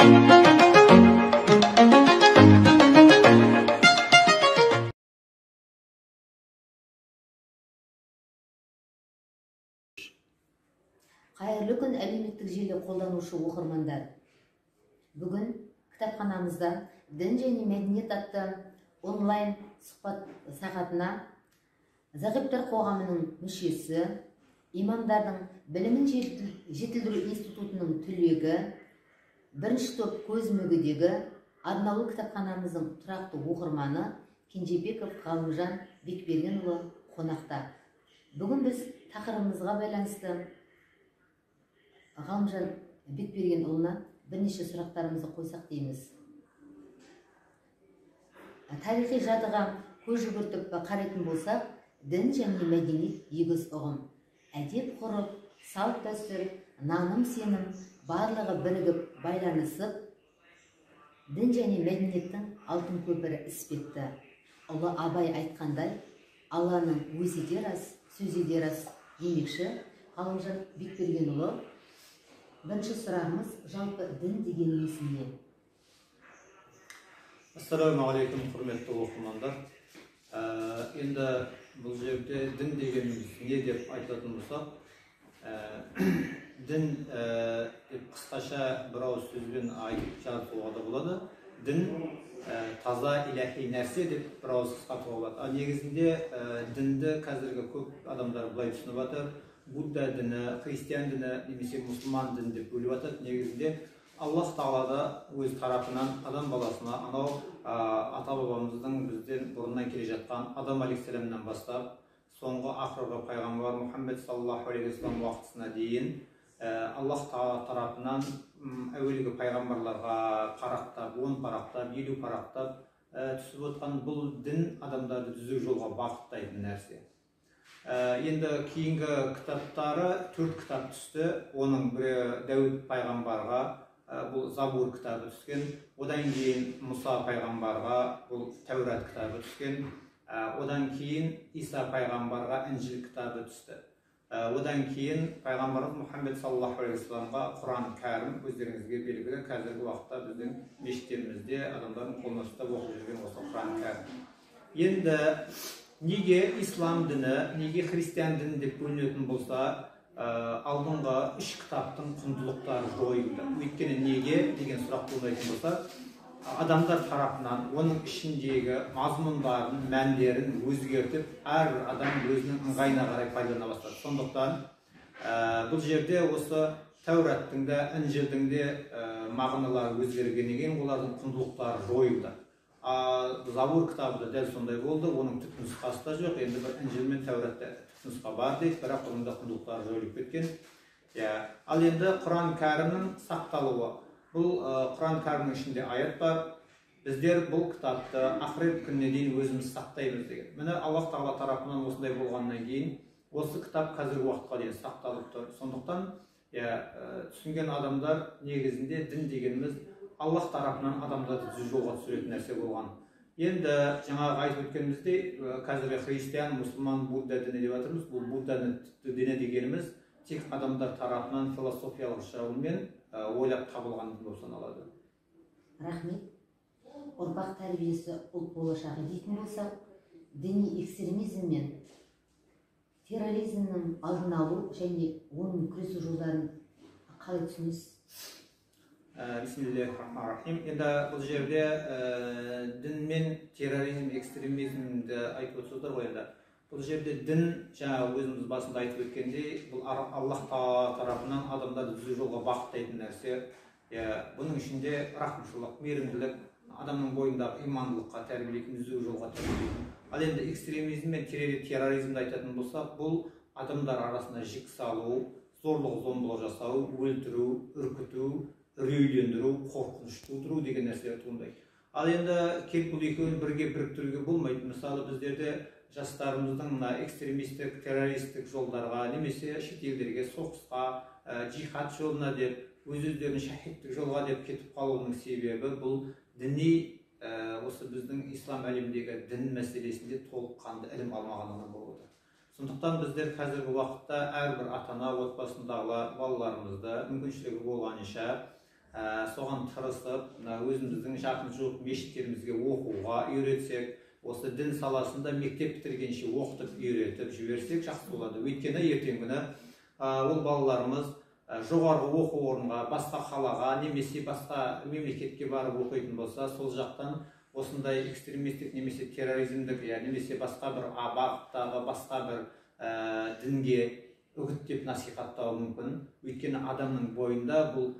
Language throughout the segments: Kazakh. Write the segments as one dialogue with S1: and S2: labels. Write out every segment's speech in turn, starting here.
S1: Қайырлы күн әлеуметтік желі қолданушы оқырмандар. Бүгін кітапханамызда дін және мәдениет атты онлайн сұхбат сағатына Зағиптар қоғамының мүшесі, имамдардың білімін жетілдіру институтының түлегі, бірінші топ көз мүгедегі арнаулы кітапханамыздың тұрақты оқырманы Кенжебеков Ғалымжан Бекбергенұлы қонақта. Бүгін біз тақырыбымызға байланысты Ғалымжан Бекбергенұлына бірнеше сұрақтарымызды қойсақ дейміз. Тарихи жадыға көз жүгіртіп қарайтын болсақ, дін және мәдениет егіз ұғым. Әдеп ғұрып, салт дәстүр, наным сенім барлығы бірігіп байланысып, дін және мәдениеттің алтын көпірі іспетті. Ұлы Абай айтқандай, Алланың өзі де рас, сөзі де рас демекші Ғалымжан Бекбергенұлы. Бірінші сұрағымыз жалпы дін дегеніміз не?
S2: Ассаламу алейкум, құрметті оқырмандар. Енді бұл жерде дін дегеніміз не деп айтатын болсақ, дін деп қысқаша бір ауыз сөзбен айтып жазуға да болады. Дін таза иләһи нәрсе деп бір ауыз қысқартуға болады. Негізінде дінді қазіргі көп адамдар былай түсініп жатыр. Будда діні, христиан діні, немесе мұсылман діні деп бөліп жатады. Негізінде Аллах Тағала өз тарапынан адам баласына анау ата-бабамыздың бізден бұрыннан келе жатқан Адам алейхиссаламнан бастап, соңғы ақырғы пайғамбар Мұхаммед саллаллаху алейхи вассалам уақытысына дейін Аллах тарапынан әуелгі пайғамбарларға парақтап, 10 парақтап, 50 парақтап түсіп отқан бұл дін адамдарды түзу жолға бағыттайтын нәрсе. Енді кейінгі кітаптары 4 кітап түсті. Оның бірі Дәуд пайғамбарға бұл Забур кітабы түскен. Одан кейін Мұса пайғамбарға бұл Тәурат кітабы түскен. Одан кейін Иса пайғамбарға Інжіл кітабы түсті. Одан кейін пайғамбарымыз Мұхаммед саллаллаху алейхи вассаламға Құран кәрім, өздеріңізге белгілі, қазіргі уақытта біздің мешіттерімізде адамдардың қолына ұстап оқып жүрген осы Құран кәрім. Енді неге ислам діні, неге христиан діні деп бөлінетін болса, алдыңғы 3 кітаптың құндылықтары жойылды. Өйткені неге деген сұрақ туындайтын болса, адамдар тарапынан оның ішіндегі мазмұндарын, мәндерін өзгертіп, әрбір адам өзінің ыңғайына қарай пайдалана бастады. Сондықтан бұл жерде осы Тәураттың да, Інжілдің де мағыналары өзгергеннен кейін олардың құндылықтары жойылды. Забур кітабы да дәл сондай болды, оның түпнұсқасы да жоқ. Енді бір Інжіл мен Тәуратта түпнұсқа бар дейді, бірақ оның да құндылықтары жойылып кеткен. Ал енді Құран кәрімнің сақталуы. Бұл Құран кәрімнің ішінде аят бар. Біздер бұл кітапты ақырет күніне дейін өзіміз сақтаймыз деген. Міне Аллах Тағала тарапынан осындай болғаннан кейін осы кітап қазіргі уақытқа дейін сақталып тұр. Сондықтан түсінген адамдар негізінде дін дегеніміз Аллах тарапынан адамдарды түзу жолға түсіретін нәрсе болған. Енді жаңағы айтып өткеніміздей, қазіргі христиан, мұсылман, Будда діні деп жатырмыз. Бұл Будда діні дегеніміз тек адамдар тарапынан философиялық жолмен ойлап табылған дін болып саналады.
S1: Рахмет. Ұрпақ тәрбиесі ұлт болашағы дейтін болсақ, діни экстремизм мен терроризмнің алдын алу және оның күресу жолдарын қалай түсінесіз?
S2: Бисмиллахир-рахманир-рахим. Енді бұл жерде дін мен терроризм, экстремизмді айтып отырсыздар ғой. Енді бұл жерде дін, жаңа өзіміз басында айтып өткендей, бұл Аллах тарапынан адамдарды түзу жолға бағыттайтын нәрсе. Бұның ішінде рахмашылық, мейірімділік, адамның бойындағы имандылыққа тәрбиелейтін, түзу жолға тәрбиелейтін. Ал енді экстремизм мен терроризмді айтатын болсақ, бұл адамдар арасында жік салу, зорлық-зомбылық жасау, өлтіру, үркіту, үрейлендіру, қорқыныш тудыру деген нәрселер туындайды. Ал енді келіп бұл екеуін бірге біріктіруге болмайды. Мысалы біздерде жастарымыздың экстремистік, террористік жолдарға, немесе шетелдерге соғысқа, джихад жолына деп, өз-өздерін шахидтік жолға деп кетіп қалуының себебі бұл діни, осы біздің ислам әлеміндегі дін мәселесінде толыққанды ілім алмағандығынан болып отыр. Сондықтан біздер қазіргі уақытта әрбір ата-ана отбасындағылар балаларымызды мүмкіншілігі болғанынша соған тырысып, өзіміздің жақын жуық мешіттерімізге оқуға үйретсек, осы дін саласында мектеп бітіргенше оқытып үйретіп жіберсек жақсы болады. Өйткені ертеңгі күні ол балаларымыз жоғарғы оқу орынға, басқа қалаға немесе басқа мемлекетке барып оқитын болса, сол жақтан осындай экстремистік немесе терроризмдік немесе басқа бір бағыттағы басқа бір дінге үгіттеп насихаттауы мүмкін. Өйткені адамның бойында бұл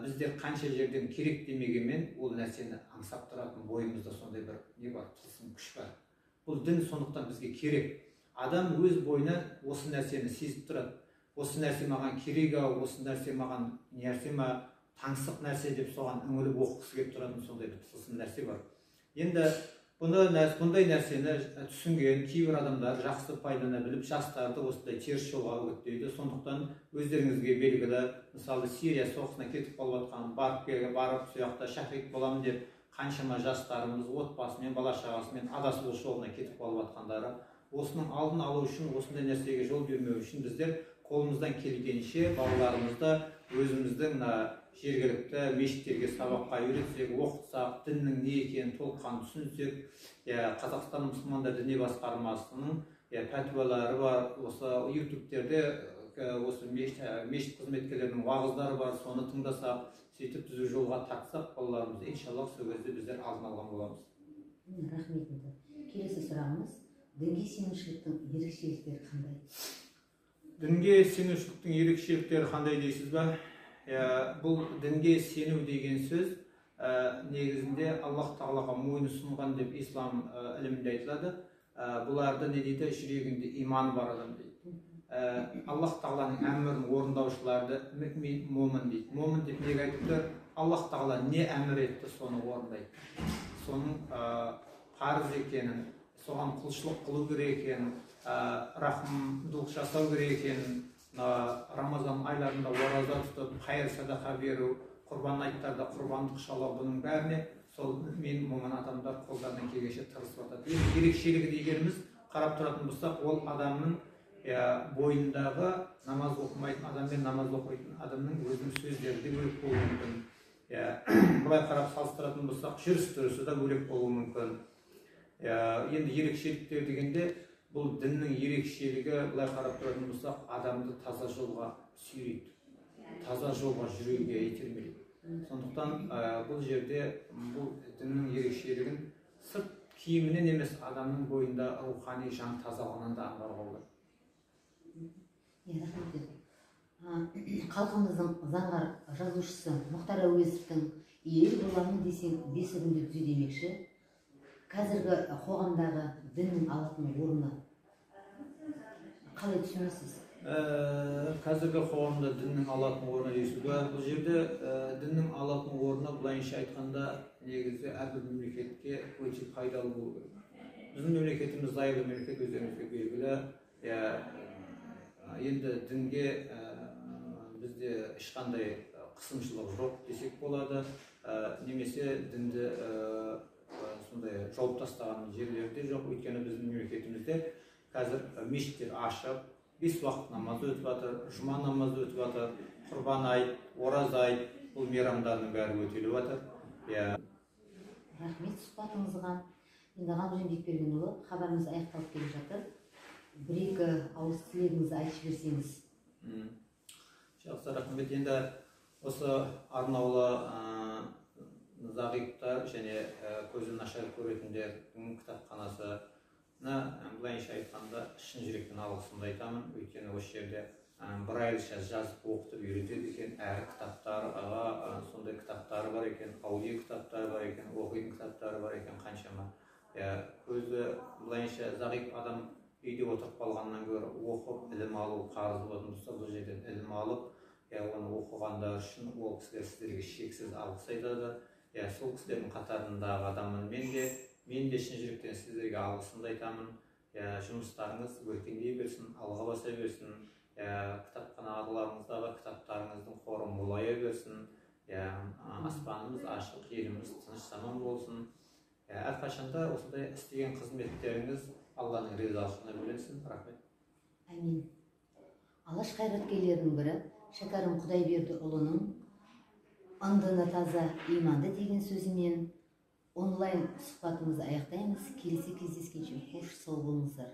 S2: біздер қанша жерден керек демегенмен ол нәрсені аңсап тұратын бойымызда сондай бір не бар, тылсым күш бар. Бұл дін сондықтан бізге керек. Адам өз бойына осы нәрсені сезіп тұрады. Осы нәрсе маған керек, осы нәрсе маған таңсық нәрсе деп соған үңіліп оқығысы келіп тұратын сондай бір тылсым нәрсе бар. Енді бұндай нәрсені түсінген кейбір адамдар жақсы пайдалана біліп жастарды осындай теріс жолға үгіттейді. Сондықтан өздеріңізге белгілі, мысалы Сирия соғысына кетіп қалып жатқан, барып сол жақта шахид боламын деп қаншама жастарымыз отбасымен, бала шағасымен адасу жолына кетіп қалып жатқандары, осының алдын алу үшін, осындай нәрсеге жол бермеу үшін біздер қолымыздан келгенше балаларымызды өзіміздің жергілікті мешіттерге сабаққа үйретсек, оқытсақ, діннің не екенін толыққан түсінсек, Қазақстан мұсылмандар діни басқармасының пәтуалары бар, осы ютубтерде осы мешіт қызметкерлерінің уағыздары бар, соны тыңдасақ, сөйтіп түзу жолға тартсақ, балаларымызды иншаллах сол кезде біздер алдын алған боламыз.
S1: Рахмет. Келесі сұрағымыз, дінге сенушіліктің ерекшеліктері қандай?
S2: Дінге сенушіліктің ерекшеліктері қандай дейсіз ба? Бұл дінге сену деген сөз негізінде Аллах Тағалаға мойынсұнған деп ислам ілімінде айтылады. Бұларды не дейді? Жүрегінде иман бар адам дейді. Аллах Тағаланың әмірін орындаушыларды момын дейді. Момын деп неге айтыптыр? Аллах Тағала не әмір етті, соны орындайды. Соның парыз екенін, соған құлшылық қылу керек екенін, рахымдылық жасау керек екенін, Рамазан айларында ораза тұтып, қайыр садақа беру, құрбан айттарда құрбандық шалау, бұның бәріне сол мен момын адамдар қолдарынан келгенше тырысып жатады. Ерекшелігі дегеніміз қарап тұратын болсақ, ол адамның бойындағы намаз оқымайтын адам мен намаз оқитын адамның өзінің сөздері де бөлек болуы мүмкін. Бұлай қарап салыстыратын болсақ, жүріс-тұрысы да бөлек болуы мүмкін. Енді ерекшеліктер дегенде бұл діннің ерекшелігі, былай қарап тұратын болсақ, адамды таза жолға сүйрейді, таза жолға жүруге итермелейді. Сондықтан бұл жерде бұл діннің ерекшелігін сырт киімінен емес, адамның бойында рухани жан тазалығынан да аңғаруға болады.
S1: Халқымыздың заңғар жазушысы Мұхтар Әуезовтің ел боламын десең бесігіңді түзе демекші, қазіргі қоғамдағы діннің алатын орны қалай түсінесіз?
S2: Қазіргі қоғамда діннің алатын орны дейсіз бе? Бұл жерде діннің алатын орны былайынша айтқанда негізі әрбір мемлекетке өте пайдалы болу керек. Біздің мемлекетіміз зайырлы мемлекет, өздеріңізге белгілі. Енді дінге бізде ешқандай қысымшылық жоқ десек болады. Немесе дінді сондай жауып тастаған жерлерде жоқ. Өйткені біздің мемлекетімізде қазір мешіттер ашып, 5 уақыт намазы өтіп жатыр, жұма намазы өтіп жатыр, құрбан айт, ораза айт, бұл мейрамдардың бәрі өтеліп жатыр.
S1: Рахмет сұхбатыңызға. Енді Ғалымжан Бекбергенұлы, хабарымыз аяқталып келе жатыр. Бір-екі ауыз тілегіңізді айтып берсеңіз.
S2: Жақсы, рахмет. Енді осы арнаулы зағиптар және көзі нашар көретіндердің кітапханасы былайынша айтқанда шын жүректен алғысымды айтамын. Өйткені осы жерде бір айлша жазып оқытып үйретеді екен, әрі кітаптарға сондай кітаптары бар екен, аудио кітаптары бар екен, оқитын кітаптары бар екен қаншама. Көзі былайынша зағип адам үйде отырып қалғаннан гөрі оқып ілім алу қарыз болатын болса, бұл жерден ілім алып, оны оқығандар үшін ол кісілер сіздерге шексіз алғыс айтады. Сол кісілердің қатарындағы адаммын мен де шын жүректен сіздерге алғысымды айтамын. Жұмыстарыңыз өркендей берсін, алға баса берсін. Кітапханаларыңыздағы кітаптарыңыздың қоры молая берсін. Аспанымыз ашық, еліміз тыныш заман болсын. Әрқашанда осындай істеген қызметтеріңіз Алланың ризалығына бөленсін. Рахмет.
S1: Әмин. Алаш қайраткерлерінің бірі Шәкәрім Құдайбердіұлының ындыны таза, иманды деген сөзімен онлайн сұхбатымызды аяқтаймыз. Келесі кездескенше қош сау болыңыздар.